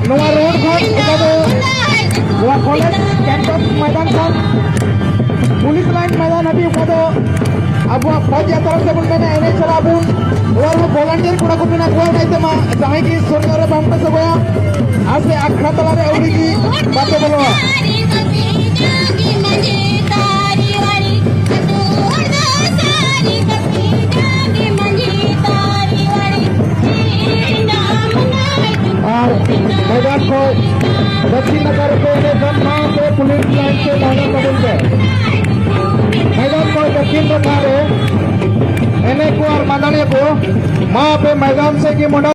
नवा रोड खन नवा कॉलेज कैंपस मैदान खन पुलिस लाइन मैदान अभी अब फौज यात्रा से बोलते हैं एने चला बुन और वो वॉलंटियर कुड़ा को बिना कोई नहीं थे जहाँ की सुरनों रे बम पे से गया आज से अखड़ा तला रे उड़ी की बातें बोलो और मैदान को दक्षिण नगर के मां से पुलिस लाइन से मैदान बदल गए मैदान को दक्षिण नगर एने को और माननीय को मां पे मैदान से की